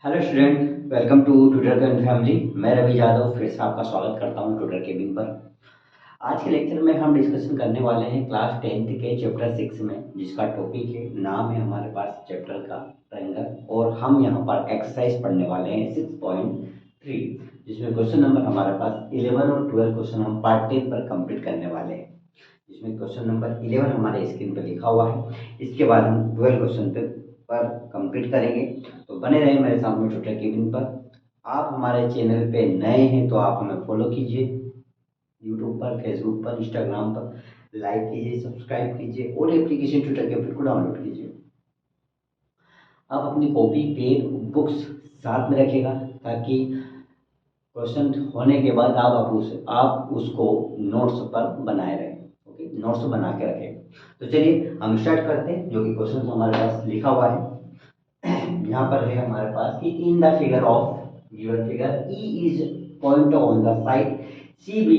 Hello student, welcome to tutor and family. मैं रवि यादव फिर से आपका स्वागत करता हूं ट्यूटर केबिन पर। आज के लेक्चर में हम डिस्कशन करने वाले हैं क्लास 10th के चैप्टर 6 में, जिसका टॉपिक है, नाम है हमारे पास चैप्टर का ट्रायंगल। और हम यहां पर एक्सरसाइज पढ़ने वाले हैं 6.3, जिसमें क्वेश्चन नंबर हमारे पास 11 और 12 क्वेश्चन हम पार्ट 10 पर कंप्लीट करने वाले हैं। जिसमें क्वेश्चन नंबर 11 हमारे स्क्रीन पर लिखा हुआ है। इसके बाद हम 12 क्वेश्चन पर कंप्लीट करेंगे। तो बने रहे मेरे साथ में ट्यूटर केबिन पर। आप हमारे चैनल पे नए हैं तो आप हमें फॉलो कीजिए, यूट्यूब पर, फेसबुक पर, इंस्टाग्राम पर लाइक कीजिए, सब्सक्राइब कीजिए और एप्लीकेशन ट्यूटर केबिन को डाउनलोड कीजिए। आप अपनी कॉपी, पेन, बुक्स साथ में रखिएगा ताकि क्वेश्चन होने के बाद आप उसको नोट्स पर बनाए रहें। ओके, नोट्स बना के रखें। तो चलिए हम स्टार्ट करते हैं। जो कि क्वेश्चन हमारे पास लिखा हुआ है यहाँ पर है हमारे पास कि in the figure of given figure E is point on the side CB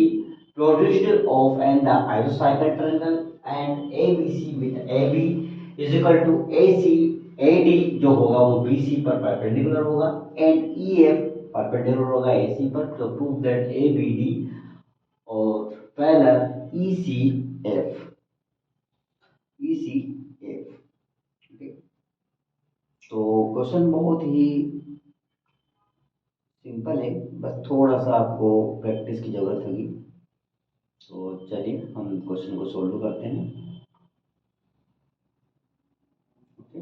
produced of an the isosceles triangle and ABC with AB is equal to AC AD जो होगा वो BC पर परपेंडिकुलर होगा एंड EF परपेंडिकुलर होगा AC पर। तो prove that ABD और parallel ECF ठीक। तो क्वेश्चन बहुत ही सिंपल है, बस थोड़ा सा आपको प्रैक्टिस की जरूरत होगी। तो चलिए हम क्वेश्चन को सोल्व करते हैं। Okay,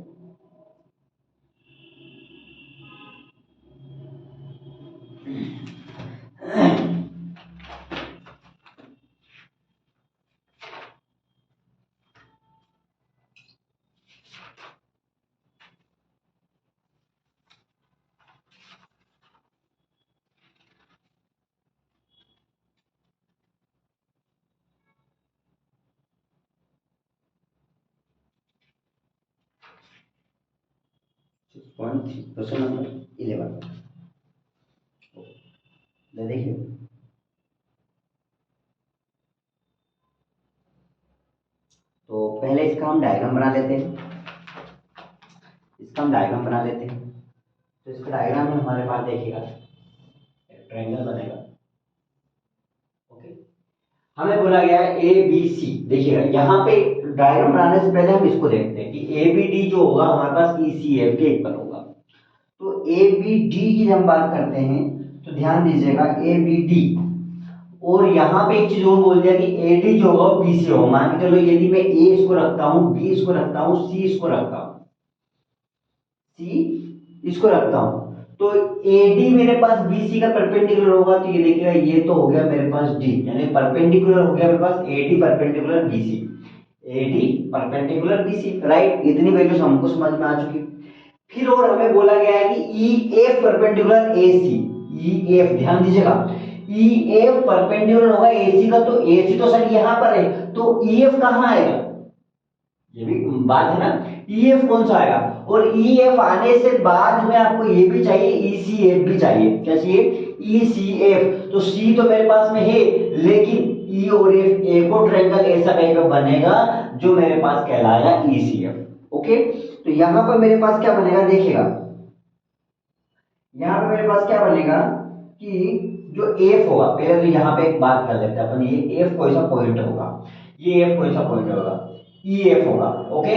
6.3 question number 11। देखिए, तो पहले इसका हम डायग्राम बना लेते हैं। तो इसका डायग्राम में हमारे पास देखिएगा एक ट्रायंगल बनेगा। ओके, हमें बोला गया है ए बी सी। देखिएगा यहाँ पे डायग्राम बनाने से पहले हम इसको देखते हैं कि ए बी डी जो होगा हमारे पास ई सी एफ के इक्वल होगा। तो ए बी डी की जब बात करते हैं तो ध्यान दीजिएगा ए बी डी। और यहाँ पे एक चीज और बोल दिया कि ए डी जो होगा बी सी होगा। मान के चलो यदि मैं ए इसको रखता हूँ, बी इसको रखता हूँ, सी इसको रखता हूँ, तो एडी मेरे पास बीसी का परपेंडिकुलर होगा। तो ये देखिएगा, ये तो हो गया मेरे पास डी, यानी परपेंडिकुलर हो गया मेरे पास AD perpendicular BC, AD perpendicular BC. Right, इतनी वैल्यूज हमको समझ में आ चुकी। फिर और हमें बोला गया है कि E F perpendicular AC. E F ध्यान दीजिएगा, ई एफ परपेंडिकुलर होगा एसी का। तो एसी तो सर यहां पर है, तो ई एफ कहां आएगा, ये भी बात है ना। ईएफ कौन सा आएगा, और ईएफ आने से बाद में आपको ये भी चाहिए, ईसीएफ भी चाहिए। क्या चाहिए, ईसीएफ। तो सी तो मेरे पास में है, लेकिन ई और एफ एक और ट्रायंगल ऐसा कहीं पे बनेगा जो मेरे पास कहलाएगा ईसीएफ। ओके, तो यहां पर मेरे पास क्या बनेगा, देखिएगा यहां पे मेरे पास क्या बनेगा कि जो एफ होगा, पहले तो यहां पे एक बात कर लेते हैं अपन, ये एफ कोई सा पॉइंट होगा, ये एफ कोई सा पॉइंट होगा, ई एफ होगा। ओके,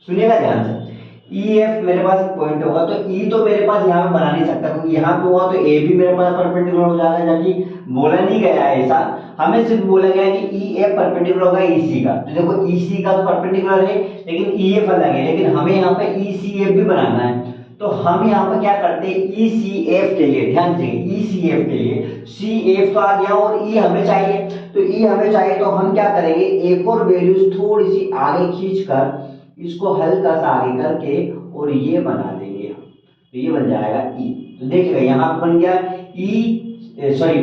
सुनिएगा ध्यान से। ई एफ मेरे पास एक पॉइंट होगा, तो ई तो मेरे पास यहाँ पे बना नहीं सकता, क्योंकि यहाँ पे हुआ तो ए भी मेरे पास परपेंडिकुलर हो जाएगा, जबकि बोला नहीं गया है ऐसा। हमें सिर्फ बोला गया है कि ई एफ परपेंडिकुलर होगा ईसी का। तो देखो ईसी का तो परपेंडिकुलर है, लेकिन ई एफ अलग है, लेकिन हमें यहाँ पे ई सी एफ भी बनाना है। तो हम यहाँ पे क्या करते हैं, ई सी एफ के लिए, ध्यान दीजिए, ई सी एफ के लिए सी एफ तो आ गया और ई हमें चाहिए। तो ई हमें चाहिए, तो हम क्या करेंगे, एक और वैल्यूज थोड़ी सी आगे खींचकर इसको हल्का सा आगे करके और ये बना देंगे हम। तो ये बन जाएगा ई। तो देखिएगा यहाँ पे बन गया ई, सॉरी,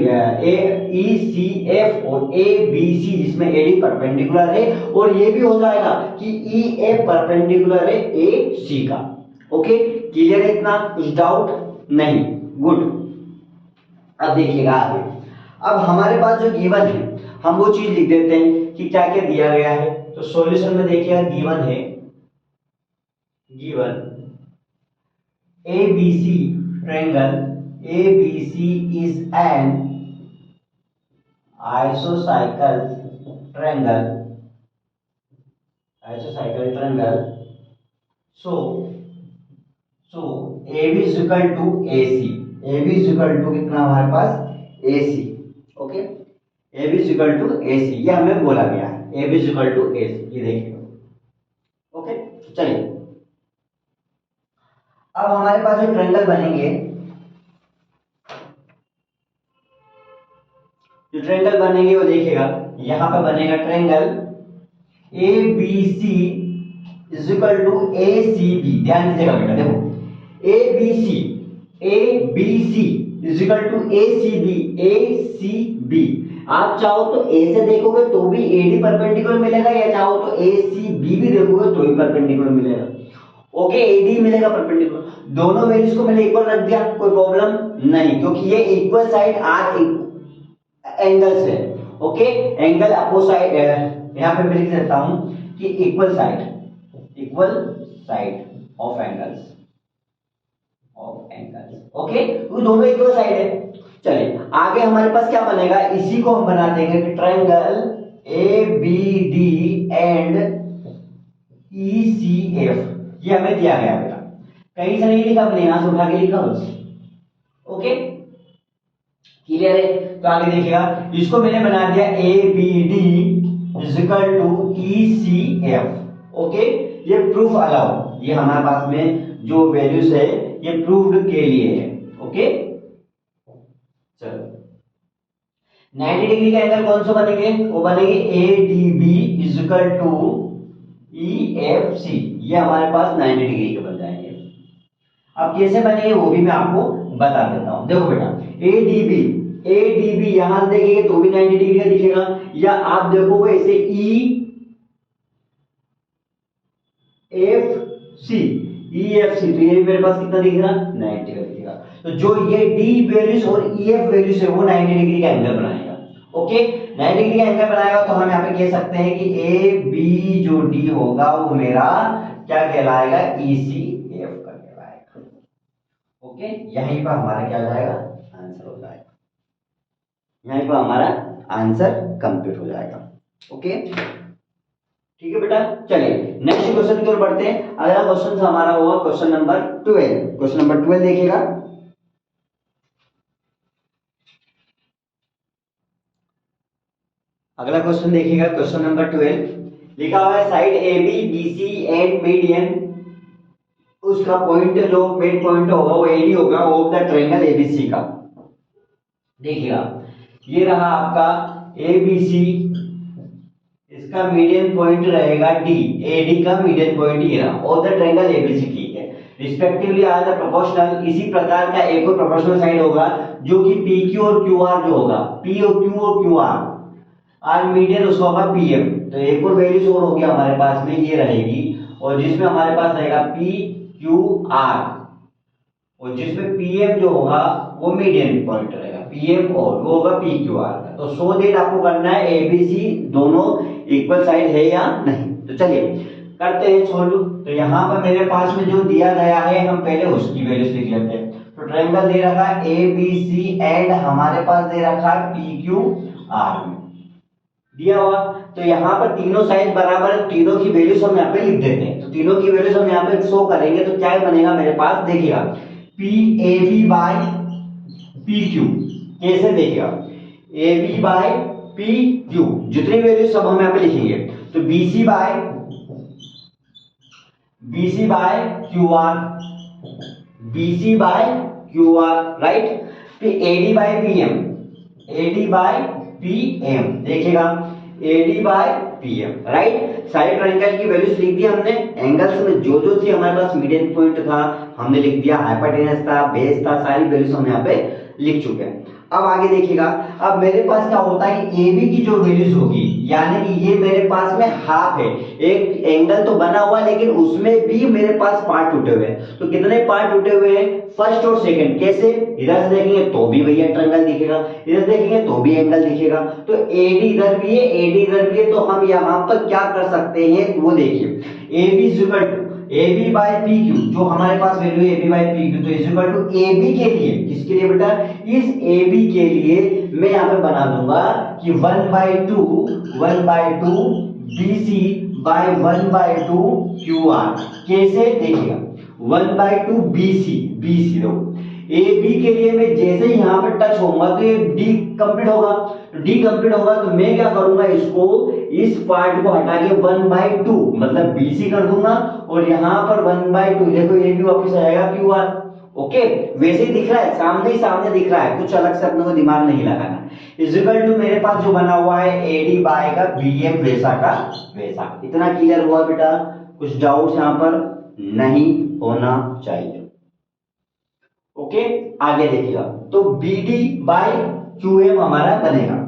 ई सी एफ और ए बी सी, जिसमें ए डी परपेंडिकुलर है, और ये भी हो जाएगा कि ई एफ परपेंडिकुलर है ए सी का। ओके, क्लियर है, इतना कुछ डाउट नहीं। गुड। अब देखिएगा आगे, अब हमारे पास जो गिवन है हम वो चीज लिख देते हैं कि क्या क्या दिया गया है। तो सॉल्यूशन में देखिएगा गिवन है, given ABC triangle ABC is an isosceles triangle so AB is equal to AC AB is equal to कितना हमारे पास AC okay AB is equal to AC ये हमें बोला गया है AB is equal to AC ये देखिए ओके चलिए अब हमारे पास जो ट्रायंगल बनेंगे वो देखिएगा यहां पे बनेगा triangle ABC is equal to ACB ध्यान दीजिएगा बेटा देखो ABC is equal to ACB आप चाहो तो A से देखोगे तो भी AD परपेंडिकुलर मिलेगा या चाहो तो ACB भी देखोगे तो भी परपेंडिकुलर मिलेगा ओके AD मिलेगा परपेंडिकुलर दोनों वैल्यूज को मैंने इक्वल रख दिया कोई प्रॉब्लम नहीं क्योंकि ये इक्वल साइड आर एंगल्स है ओके एंगल अपोसाइड यहां पे मैं लिख देता हूं कि equal side of angles okay वो दोनों इक्वल साइड है चलिए आगे हमारे पास क्या बनेगा इसी को हम बना देंगे कि ट्रायंगल ABD एंड ECF ये हमें दिया गया बेटा कहीं से नहीं लिखा मैंने यहां से उठा के लिखा बस ओके क्लियर है तो आगे देखिएगा इसको मैंने बना दिया ABD is equal to ECF okay ये प्रूफ अलाउ ये हमारे पास में जो वैल्यूज है ये प्रूव्ड के लिए है ओके चलो 90 डिग्री का एंगल कौन सा बनेंगे वो बनेंगे ADB is equal to EFC ये हमारे पास 90 डिग्री के बन जाएंगे अब कैसे बनेंगे वो भी मैं आपको बता देता हूं देखो बेटा ADB यहां से देखेंगे तो भी 90 डिग्री का दिखेगा या आप देखोगे इसे EFC तो ये मेरे पास कितना दिखेगा 90 का दिखेगा तो जो ये D वैल्यूज और EF वैल्यूज है वो 90 डिग्री का एंगल बनाएगा ओके 90 डिग्री का एंगल बनाएगा तो हम यहाँ पे कह सकते हैं कि AB जो D होगा वो मेरा क्या कहलाएगा ECF का कहलाएगा ओके यहीं पर हमारा क्या हो जाएगा आंसर हो जाएगा यहीं पर हमारा आंसर कंप्लीट हो जाएगा ओके ठीक है बेटा चलिए नेक्स्ट क्वेश्चन की ओर बढ़ते हैं अगला क्वेश्चन हमारा होगा क्वेश्चन नंबर 12 देखिएगा अगला क्वेश्चन देखिएगा क्वेश्चन नंबर 12 लिखा हुआ है side AB BC and median उसका पॉइंट जो मिड पॉइंट होगा वो AD होगा ऑफ द ट्रायंगल ABC का देखिएगा ये रहा आपका ABC इसका मीडियन पॉइंट रहेगा D AD का मीडियन पॉइंट ये रहा ऑफ द ट्रायंगल ABC ठीक है रिस्पेक्टिवली आर द प्रोपोर्शनल इसी प्रकार का एक और प्रोपोर्शनल साइड होगा जो कि PQ और QR जो होगा P और Q और QR आर मीडियन उसका होगा PM तो एक और वैल्यूज और होगी हमारे पास में ये रहेगी और जिसमें हमारे पास रहेगा PQR और जिसमें PM जो होगा वो मीडियन पॉइंट रहेगा PM और वो होगा PQR का तो सो दैट आपको करना है ABC दोनों इक्वल साइड है या नहीं तो चलिए करते हैं सोल्व तो यहाँ पर मेरे पास में जो दिया गया है हम पहले उसकी वैल्यूज लिख लेते हैं तो ट्रायंगल दे रखा है ABC एंड हमारे पास दे रखा है PQR में दिया हुआ तो यहाँ पर तीनों साइड बराबर तीनों की वैल्यूज हम यहाँ पे लिख देते हैं तो तीनों की वैल्यूज हम यहाँ पे शो करेंगे तो क्या बनेगा मेरे पास देखिएगा PAB बाय PQ कैसे देखिएगा AB बाय PQ जितनी वैल्यूज सब हम यहाँ पे लिखेंगे तो BC बाय QR राइट फिर AD बाय PM देखिएगा AD by PM right side triangle की वैल्यूज लिख दी हमने एंगल्स में जो थी हमारे पास मीडियन पॉइंट था हमने लिख दिया हाइपोटेनस था बेस था सारी वैल्यूज हम यहाँ पे लिख चुके हैं अब आगे देखिएगा अब मेरे पास क्या होता है कि AB की जो वैल्यूज होगी यानी कि ये मेरे पास में हाफ है एक एंगल तो बना हुआ लेकिन उसमें भी मेरे पास पार्ट टूटे हुए हैं तो कितने पार्ट टूटे हुए हैं फर्स्ट और सेकंड कैसे इधर से देखेंगे तो भी भैया ट्रायंगल दिखेगा इधर देखेंगे तो भी एंगल दिखेगा तो AD इधर भी है AD इधर भी है तो हम यहाँ पर क्या कर सकते हैं वो देखिए AB is equal to A B by P Q, जो हमारे पास वैल्यू है A B by P Q, तो is equal to A B के लिए, किसके लिए बेटा, इस ए बी के लिए मैं यहाँ पे बना दूंगा कि 1/2 B C by 1/2 Q R. कैसे देखिएगा, 1/2 बी सी देखो ए बी के लिए मैं जैसे ही यहाँ पे टच होऊंगा तो ये डी कंप्लीट होगा, डी कंप्लीट होगा तो मैं क्या करूंगा, इसको इस पार्ट को हटा के 1/2 मतलब BC कर दूंगा और यहाँ पर 1/2 देखो ये भी वापस आएगा QR। ओके, वैसे ही दिख रहा है, सामने ही सामने दिख रहा है, कुछ अलग से अपने को दिमाग नहीं लगाना। इज इक्वल टू मेरे पास जो बना हुआ है AD बाय का BM वैसा का वैसा। इतना क्लियर हुआ बेटा, कुछ डाउट्स यहाँ पर नहीं होना चाहिए। ओके, आगे देखिएगा, तो BD बाय QM हमारा बनेगा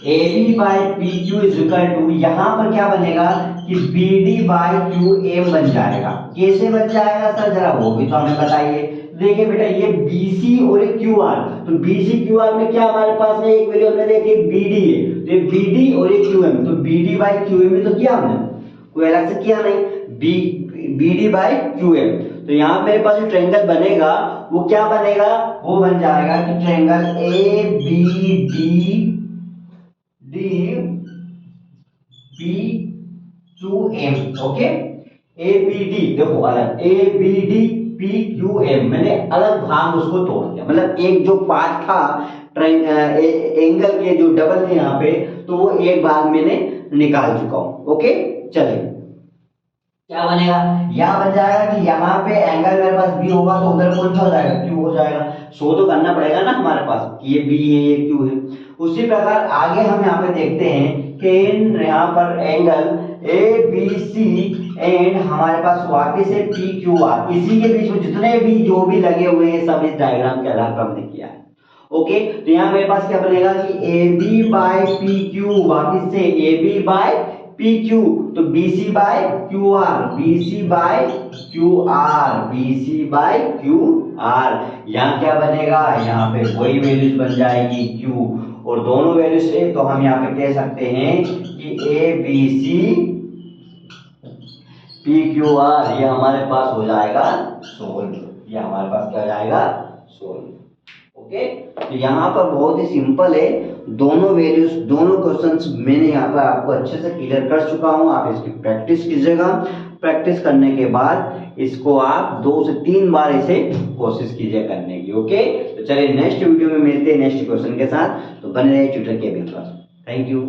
AB by PQ is equal to, यहां पर क्या बनेगा कि BD बाय QM बन जाएगा। कैसे बन जाएगा सर, जरा वो भी तो हमें बताइए। देखिए बेटा, ये BC और एक QR, तो BC QR में क्या हमारे पास में एक वैल्यू हमने देखी BD है, तो ये BD और एक QM, तो BD बाय QM में तो किया हमने, कोई अलग से किया नहीं, BD बाय QM। तो यहाँ मेरे पास जो ट्रायंगल बनेगा वो क्या बनेगा, वो बन जाएगा कि triangle ABD PQM। Okay, ABD देखो अलग, ABD PQM मैंने अलग भाग उसको तोड़ दिया, मतलब एक जो पार्ट था एंगल के जो डबल थे यहाँ पे, तो वो एक भाग मैंने निकाल चुका हूं। ओके, चलिए क्या बनेगा, यह बन जाएगा कि यहाँ पे एंगल मेरे पास बी होगा तो उधर कौन सा हो जाएगा, क्यू हो जाएगा। शो तो करना पड़ेगा ना हमारे पास कि ये बी है ये क्यू है। उसी प्रकार आगे हम यहाँ पे देखते हैं कि यहाँ पर angle A B C and हमारे पास वापस से पी क्यू आर, इसी के बीच में जितने भी जो भी लगे हुए हैं सब इस डायग्राम के आधार पर हमने किया है। ओके, तो यहाँ मेरे पास क्या बनेगा कि A B by P Q, वापिस से A B by P Q, तो BC by Q R, BC by Q R, BC by Q R. यहाँ क्या बनेगा, यहाँ पे वही वैल्यूज बन जाएगी Q और दोनों वैल्यू से, तो हम यहाँ पे कह सकते हैं कि ABC PQR ये हमारे पास हो जाएगा सोल्व, ये हमारे पास क्या हो जाएगा, सोल्व। ओके, तो यहाँ पर बहुत ही सिंपल है, दोनों वैल्यूज दोनों क्वेश्चंस मैंने यहाँ पर आपको अच्छे से क्लियर कर चुका हूँ। आप इसकी प्रैक्टिस कीजिएगा, प्रैक्टिस करने के बाद इसको आप 2 से 3 बार इसे कोशिश कीजिए करने की। ओके, तो चलिए नेक्स्ट वीडियो में मिलते हैं नेक्स्ट क्वेश्चन के साथ, तो बने रहिए ट्यूटर केबिन पर। Thank you.